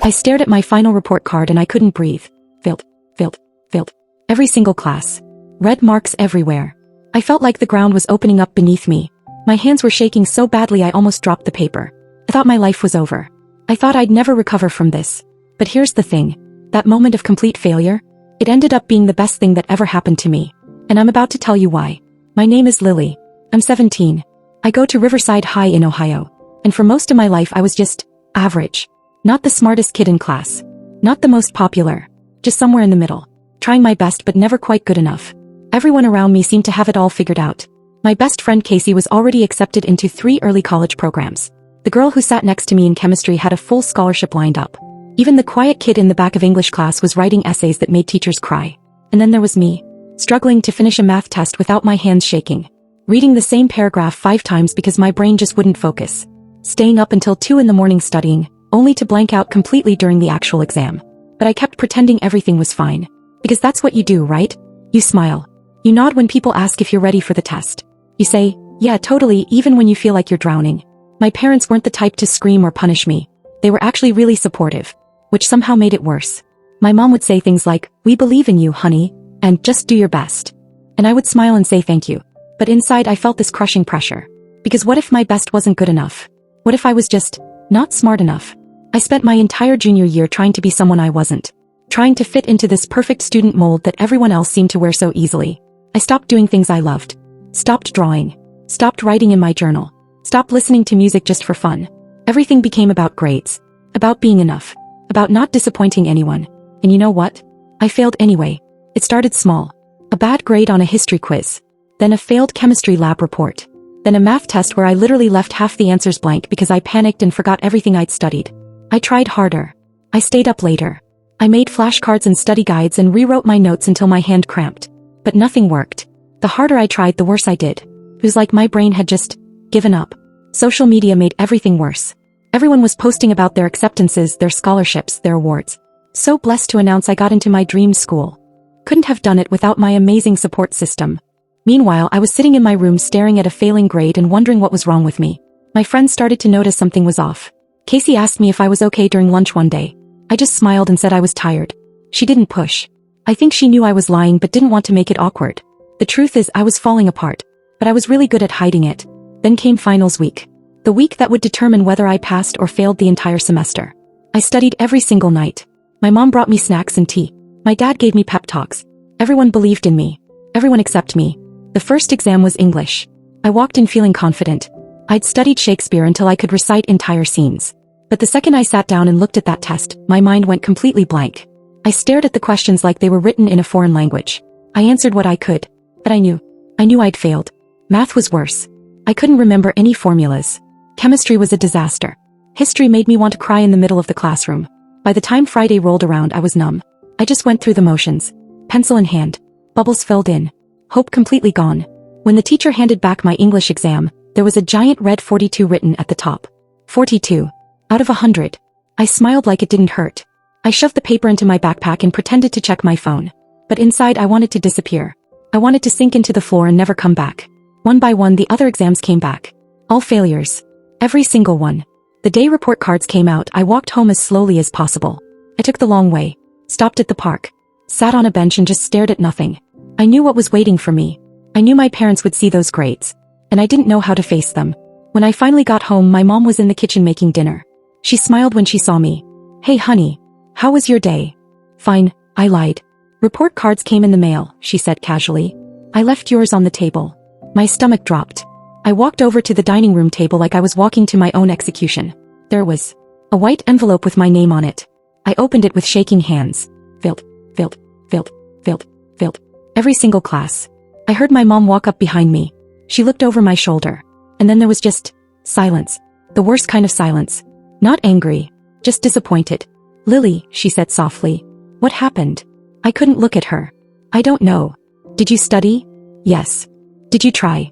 I stared at my final report card and I couldn't breathe. Failed, failed, failed. Every single class. Red marks everywhere. I felt like the ground was opening up beneath me. My hands were shaking so badly I almost dropped the paper. I thought my life was over. I thought I'd never recover from this. But here's the thing. That moment of complete failure, it ended up being the best thing that ever happened to me. And I'm about to tell you why. My name is Lily. I'm 17. I go to Riverside High in Ohio. And for most of my life I was just average. Not the smartest kid in class. Not the most popular. Just somewhere in the middle. Trying my best but never quite good enough. Everyone around me seemed to have it all figured out. My best friend Casey was already accepted into 3 early college programs. The girl who sat next to me in chemistry had a full scholarship lined up. Even the quiet kid in the back of English class was writing essays that made teachers cry. And then there was me, struggling to finish a math test without my hands shaking. Reading the same paragraph 5 times because my brain just wouldn't focus. Staying up until 2 in the morning studying, only to blank out completely during the actual exam. But I kept pretending everything was fine. Because that's what you do, right? You smile. You nod when people ask if you're ready for the test. You say, yeah, totally, even when you feel like you're drowning. My parents weren't the type to scream or punish me. They were actually really supportive, which somehow made it worse. My mom would say things like, we believe in you, honey, and just do your best. And I would smile and say thank you. But inside I felt this crushing pressure. Because what if my best wasn't good enough? What if I was just not smart enough? I spent my entire junior year trying to be someone I wasn't. Trying to fit into this perfect student mold that everyone else seemed to wear so easily. I stopped doing things I loved. Stopped drawing. Stopped writing in my journal. Stopped listening to music just for fun. Everything became about grades. About being enough. About not disappointing anyone. And you know what? I failed anyway. It started small. A bad grade on a history quiz. Then a failed chemistry lab report. Then a math test where I literally left half the answers blank because I panicked and forgot everything I'd studied. I tried harder. I stayed up later. I made flashcards and study guides and rewrote my notes until my hand cramped. But nothing worked. The harder I tried, the worse I did. It was like my brain had just given up. Social media made everything worse. Everyone was posting about their acceptances, their scholarships, their awards. So blessed to announce I got into my dream school. Couldn't have done it without my amazing support system. Meanwhile, I was sitting in my room staring at a failing grade and wondering what was wrong with me. My friends started to notice something was off. Casey asked me if I was okay during lunch one day. I just smiled and said I was tired. She didn't push. I think she knew I was lying but didn't want to make it awkward. The truth is I was falling apart. But I was really good at hiding it. Then came finals week. The week that would determine whether I passed or failed the entire semester. I studied every single night. My mom brought me snacks and tea. My dad gave me pep talks. Everyone believed in me. Everyone except me. The first exam was English. I walked in feeling confident. I'd studied Shakespeare until I could recite entire scenes. But the second I sat down and looked at that test, my mind went completely blank. I stared at the questions like they were written in a foreign language. I answered what I could. But I knew I'd failed. Math was worse. I couldn't remember any formulas. Chemistry was a disaster. History made me want to cry in the middle of the classroom. By the time Friday rolled around, I was numb. I just went through the motions. Pencil in hand. Bubbles filled in. Hope completely gone. When the teacher handed back my English exam, there was a giant red 42 written at the top. 42. Out of 100. I smiled like it didn't hurt. I shoved the paper into my backpack and pretended to check my phone. But inside I wanted to disappear. I wanted to sink into the floor and never come back. One by one the other exams came back. All failures. Every single one. The day report cards came out, I walked home as slowly as possible. I took the long way. Stopped at the park. Sat on a bench and just stared at nothing. I knew what was waiting for me. I knew my parents would see those grades. And I didn't know how to face them. When I finally got home, my mom was in the kitchen making dinner. She smiled when she saw me. Hey honey, how was your day? Fine, I lied. Report cards came in the mail, she said casually. I left yours on the table. My stomach dropped. I walked over to the dining room table like I was walking to my own execution. There was a white envelope with my name on it. I opened it with shaking hands. Failed, failed, failed, failed, failed. Every single class. I heard my mom walk up behind me. She looked over my shoulder. And then there was just silence. The worst kind of silence. Not angry, just disappointed. Lily, she said softly. What happened? I couldn't look at her. I don't know. Did you study? Yes. Did you try?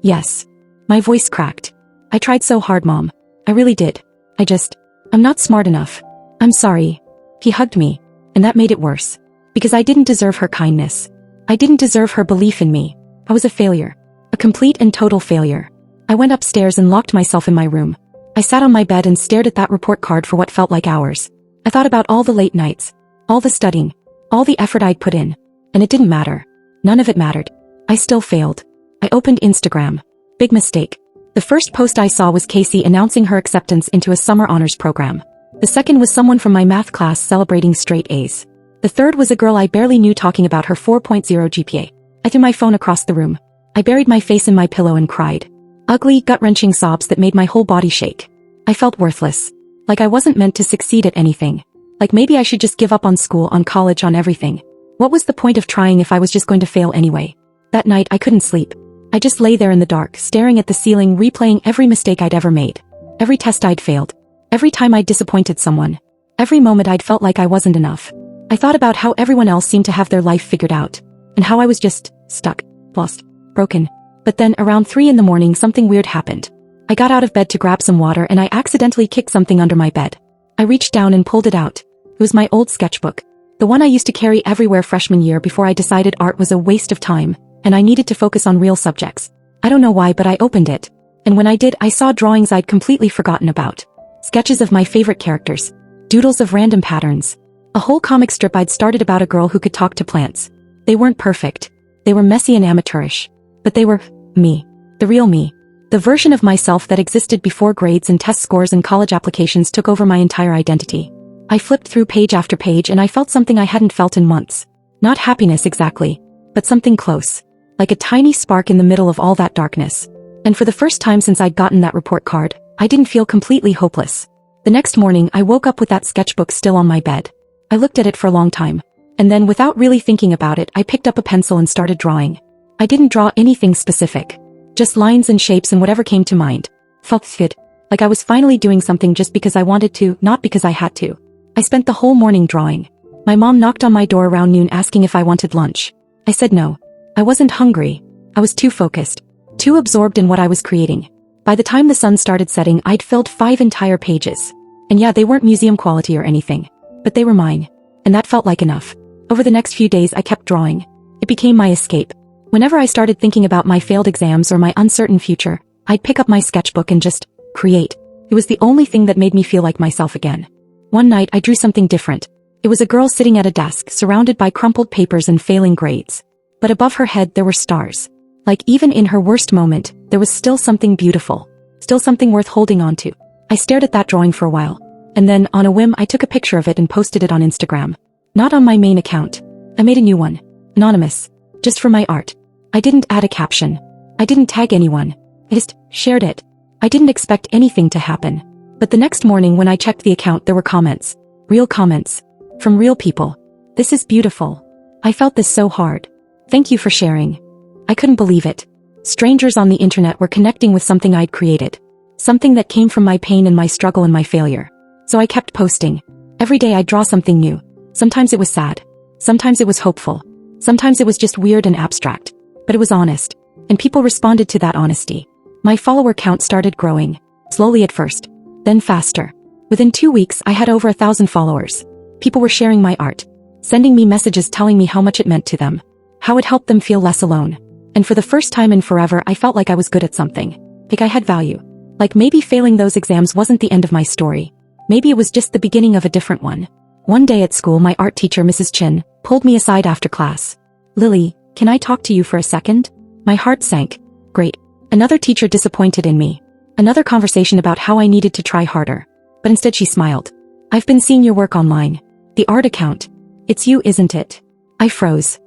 Yes. My voice cracked. I tried so hard, Mom. I really did. I'm not smart enough. I'm sorry. He hugged me, and that made it worse. Because I didn't deserve her kindness. I didn't deserve her belief in me. I was a failure. A complete and total failure. I went upstairs and locked myself in my room. I sat on my bed and stared at that report card for what felt like hours. I thought about all the late nights, all the studying, all the effort I'd put in, and it didn't matter. None of it mattered. I still failed. I opened Instagram. Big mistake. The first post I saw was Casey announcing her acceptance into a summer honors program. The second was someone from my math class celebrating straight A's. The third was a girl I barely knew talking about her 4.0 GPA. I threw my phone across the room. I buried my face in my pillow and cried. Ugly, gut-wrenching sobs that made my whole body shake. I felt worthless. Like I wasn't meant to succeed at anything. Like maybe I should just give up on school, on college, on everything. What was the point of trying if I was just going to fail anyway? That night I couldn't sleep. I just lay there in the dark, staring at the ceiling, replaying every mistake I'd ever made. Every test I'd failed. Every time I'd disappointed someone. Every moment I'd felt like I wasn't enough. I thought about how everyone else seemed to have their life figured out. And how I was just stuck, lost, broken. But then around 3 in the morning something weird happened. I got out of bed to grab some water and I accidentally kicked something under my bed. I reached down and pulled it out. It was my old sketchbook. The one I used to carry everywhere freshman year before I decided art was a waste of time, and I needed to focus on real subjects. I don't know why, but I opened it. And when I did, I saw drawings I'd completely forgotten about. Sketches of my favorite characters. Doodles of random patterns. A whole comic strip I'd started about a girl who could talk to plants. They weren't perfect. They were messy and amateurish. But they were me. The real me. The version of myself that existed before grades and test scores and college applications took over my entire identity. I flipped through page after page and I felt something I hadn't felt in months. Not happiness exactly, but something close. Like a tiny spark in the middle of all that darkness. And for the first time since I'd gotten that report card, I didn't feel completely hopeless. The next morning I woke up with that sketchbook still on my bed. I looked at it for a long time. And then without really thinking about it, I picked up a pencil and started drawing. I didn't draw anything specific. Just lines and shapes and whatever came to mind. Felt good. Like I was finally doing something just because I wanted to, not because I had to. I spent the whole morning drawing. My mom knocked on my door around noon asking if I wanted lunch. I said no. I wasn't hungry. I was too focused. Too absorbed in what I was creating. By the time the sun started setting, I'd filled 5 entire pages. And yeah, they weren't museum quality or anything. But they were mine. And that felt like enough. Over the next few days I kept drawing. It became my escape. Whenever I started thinking about my failed exams or my uncertain future, I'd pick up my sketchbook and just create. It was the only thing that made me feel like myself again. One night I drew something different. It was a girl sitting at a desk, surrounded by crumpled papers and failing grades. But above her head there were stars. Like even in her worst moment, there was still something beautiful. Still something worth holding on to. I stared at that drawing for a while. And then, on a whim, I took a picture of it and posted it on Instagram. Not on my main account. I made a new one. Anonymous. Just for my art. I didn't add a caption. I didn't tag anyone. I just shared it. I didn't expect anything to happen. But the next morning when I checked the account there were comments. Real comments. From real people. This is beautiful. I felt this so hard. Thank you for sharing. I couldn't believe it. Strangers on the internet were connecting with something I'd created. Something that came from my pain and my struggle and my failure. So I kept posting. Every day I'd draw something new. Sometimes it was sad. Sometimes it was hopeful. Sometimes it was just weird and abstract. But it was honest. And people responded to that honesty. My follower count started growing. Slowly at first. Then faster. Within 2 weeks I had over 1,000 followers. People were sharing my art. Sending me messages telling me how much it meant to them. How it helped them feel less alone. And for the first time in forever I felt like I was good at something. Like I had value. Like maybe failing those exams wasn't the end of my story. Maybe it was just the beginning of a different one. One day at school my art teacher Mrs. Chin pulled me aside after class. "Lily, can I talk to you for a second?" My heart sank. Great. Another teacher disappointed in me. Another conversation about how I needed to try harder. But instead she smiled. "I've been seeing your work online. The art account. It's you, isn't it?" I froze.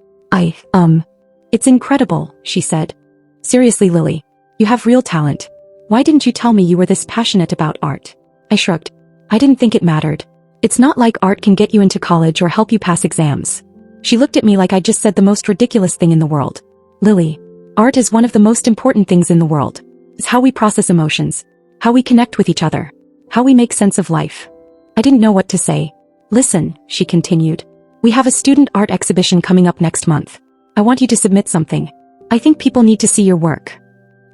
It's incredible," she said. "Seriously, Lily. You have real talent. Why didn't you tell me you were this passionate about art?" I shrugged. I didn't think it mattered. It's not like art can get you into college or help you pass exams. She looked at me like I just said the most ridiculous thing in the world. "Lily, art is one of the most important things in the world. It's how we process emotions. How we connect with each other. How we make sense of life." I didn't know what to say. "Listen," she continued. "We have a student art exhibition coming up next month. I want you to submit something. I think people need to see your work."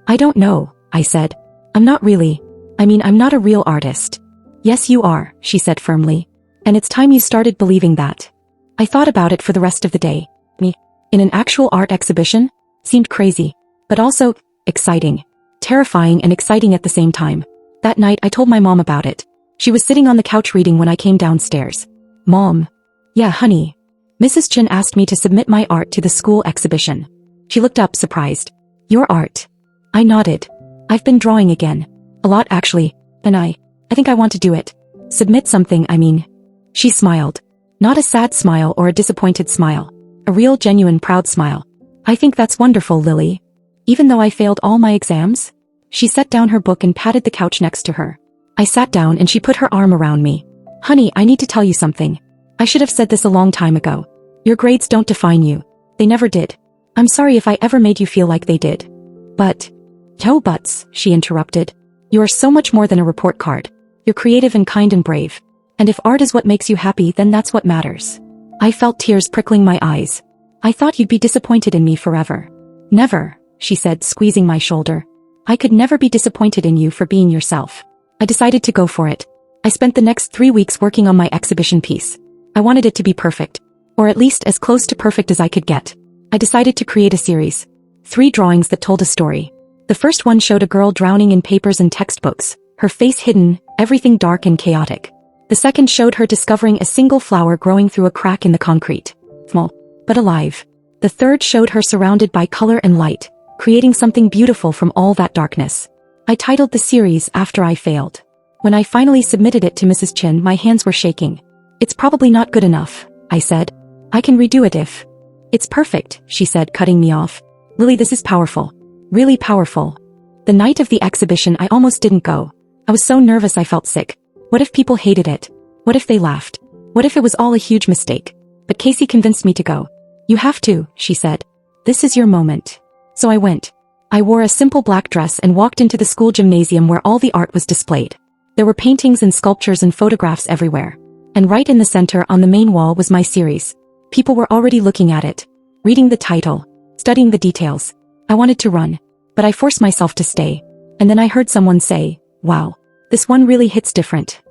"I don't know," I said. I'm not really. I'm not a real artist." "Yes, you are," she said firmly. "And it's time you started believing that." I thought about it for the rest of the day. Me, in an actual art exhibition, seemed crazy, but also exciting. Terrifying and exciting at the same time. That night I told my mom about it. She was sitting on the couch reading when I came downstairs. Mom. Yeah, honey. Mrs. Chin asked me to submit my art to the school exhibition. She looked up surprised. Your art? I nodded. I've been drawing again. A lot actually, and I think I want to do it. Submit something, I mean. She smiled. Not a sad smile or a disappointed smile. A real genuine proud smile. I think that's wonderful, Lily. Even though I failed all my exams? She set down her book and patted the couch next to her. I sat down and she put her arm around me. Honey, I need to tell you something. I should have said this a long time ago. Your grades don't define you. They never did. I'm sorry if I ever made you feel like they did. But... No buts, she interrupted. You are so much more than a report card. You're creative and kind and brave. And if art is what makes you happy, then that's what matters. I felt tears prickling my eyes. I thought you'd be disappointed in me forever. Never, she said, squeezing my shoulder. I could never be disappointed in you for being yourself. I decided to go for it. I spent the next 3 weeks working on my exhibition piece. I wanted it to be perfect. Or at least as close to perfect as I could get. I decided to create a series. 3 drawings that told a story. The first one showed a girl drowning in papers and textbooks, her face hidden, everything dark and chaotic. The second showed her discovering a single flower growing through a crack in the concrete. Small, but alive. The third showed her surrounded by color and light, creating something beautiful from all that darkness. I titled the series after I failed. When I finally submitted it to Mrs. Chin, my hands were shaking. It's probably not good enough, I said. I can redo it if... It's perfect, she said, cutting me off. Lily, this is powerful. Really powerful. The night of the exhibition, I almost didn't go. I was so nervous I felt sick. What if people hated it? What if they laughed? What if it was all a huge mistake? But Casey convinced me to go. You have to, she said. This is your moment. So I went. I wore a simple black dress and walked into the school gymnasium where all the art was displayed. There were paintings and sculptures and photographs everywhere. And right in the center on the main wall was my series. People were already looking at it, reading the title, studying the details. I wanted to run, but I forced myself to stay. And then I heard someone say, wow, this one really hits different.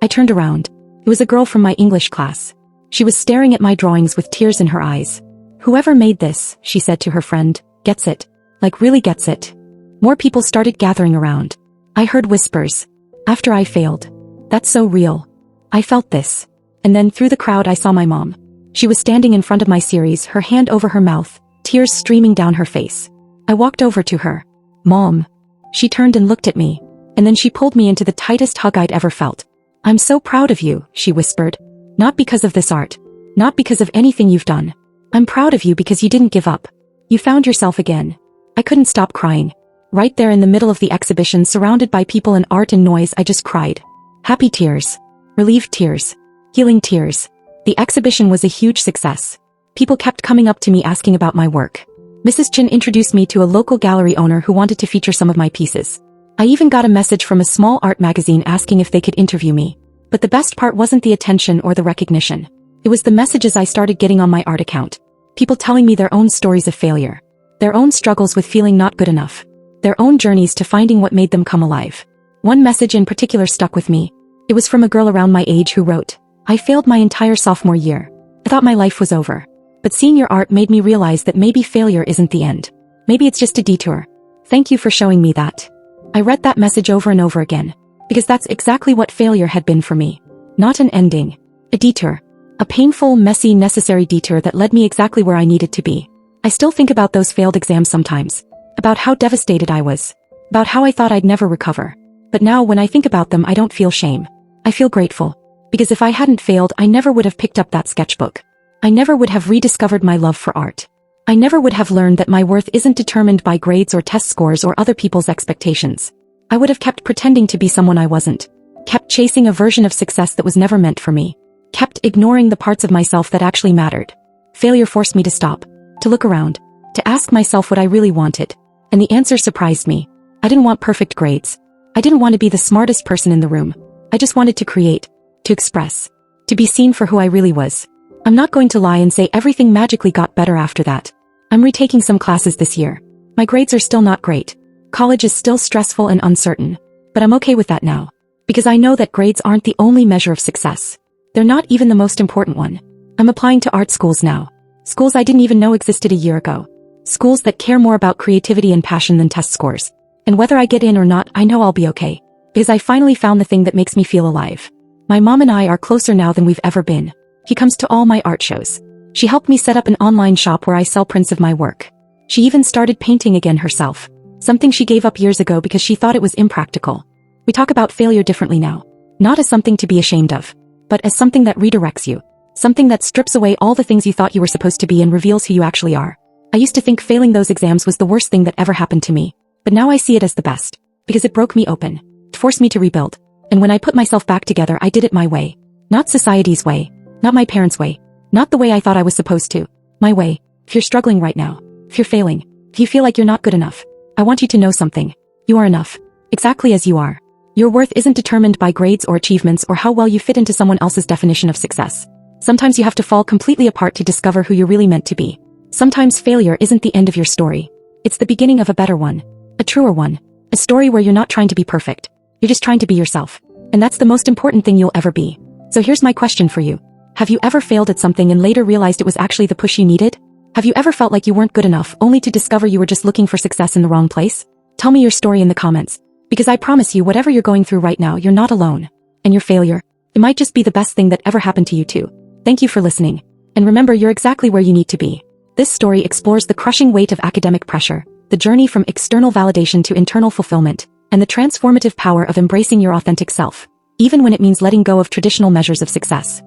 I turned around. It was a girl from my English class. She was staring at my drawings with tears in her eyes. Whoever made this, she said to her friend, gets it. Like really gets it. More people started gathering around. I heard whispers. After I failed. That's so real. I felt this. And then through the crowd I saw my mom. She was standing in front of my series, her hand over her mouth, tears streaming down her face. I walked over to her. Mom. She turned and looked at me. And then she pulled me into the tightest hug I'd ever felt. I'm so proud of you, she whispered. Not because of this art. Not because of anything you've done. I'm proud of you because you didn't give up. You found yourself again. I couldn't stop crying. Right there in the middle of the exhibition, surrounded by people and art and noise, I just cried. Happy tears. Relieved tears. Healing tears. The exhibition was a huge success. People kept coming up to me asking about my work. Mrs. Chin introduced me to a local gallery owner who wanted to feature some of my pieces. I even got a message from a small art magazine asking if they could interview me. But the best part wasn't the attention or the recognition. It was the messages I started getting on my art account. People telling me their own stories of failure. Their own struggles with feeling not good enough. Their own journeys to finding what made them come alive. One message in particular stuck with me. It was from a girl around my age who wrote, I failed my entire sophomore year. I thought my life was over. But seeing your art made me realize that maybe failure isn't the end. Maybe it's just a detour. Thank you for showing me that. I read that message over and over again. Because that's exactly what failure had been for me. Not an ending. A detour. A painful, messy, necessary detour that led me exactly where I needed to be. I still think about those failed exams sometimes. About how devastated I was. About how I thought I'd never recover. But now when I think about them, I don't feel shame. I feel grateful. Because if I hadn't failed, I never would have picked up that sketchbook. I never would have rediscovered my love for art. I never would have learned that my worth isn't determined by grades or test scores or other people's expectations. I would have kept pretending to be someone I wasn't. Kept chasing a version of success that was never meant for me. Kept ignoring the parts of myself that actually mattered. Failure forced me to stop. To look around. To ask myself what I really wanted. And the answer surprised me. I didn't want perfect grades. I didn't want to be the smartest person in the room. I just wanted to create. To express. To be seen for who I really was. I'm not going to lie and say everything magically got better after that. I'm retaking some classes this year. My grades are still not great. College is still stressful and uncertain. But I'm okay with that now. Because I know that grades aren't the only measure of success. They're not even the most important one. I'm applying to art schools now. Schools I didn't even know existed a year ago. Schools that care more about creativity and passion than test scores. And whether I get in or not, I know I'll be okay. because I finally found the thing that makes me feel alive. My mom and I are closer now than we've ever been. She comes to all my art shows. She helped me set up an online shop where I sell prints of my work. She even started painting again herself, something she gave up years ago because she thought it was impractical. We talk about failure differently now, not as something to be ashamed of, but as something that redirects you, something that strips away all the things you thought you were supposed to be and reveals who you actually are. I used to think failing those exams was the worst thing that ever happened to me, but now I see it as the best, because it broke me open, it forced me to rebuild, and when I put myself back together I did it my way, not society's way, not my parents' way, not the way I thought I was supposed to, my way. If you're struggling right now, if you're failing, if you feel like you're not good enough, I want you to know something. You are enough, exactly as you are. Your worth isn't determined by grades or achievements or how well you fit into someone else's definition of success. Sometimes you have to fall completely apart to discover who you're really meant to be. Sometimes failure isn't the end of your story. It's the beginning of a better one, a truer one, a story where you're not trying to be perfect. You're just trying to be yourself. And that's the most important thing you'll ever be. So here's my question for you. Have you ever failed at something and later realized it was actually the push you needed? Have you ever felt like you weren't good enough only to discover you were just looking for success in the wrong place? Tell me your story in the comments. Because I promise you, whatever you're going through right now, you're not alone. And your failure, it might just be the best thing that ever happened to you too. Thank you for listening. And remember, you're exactly where you need to be. This story explores the crushing weight of academic pressure, the journey from external validation to internal fulfillment, and the transformative power of embracing your authentic self, even when it means letting go of traditional measures of success.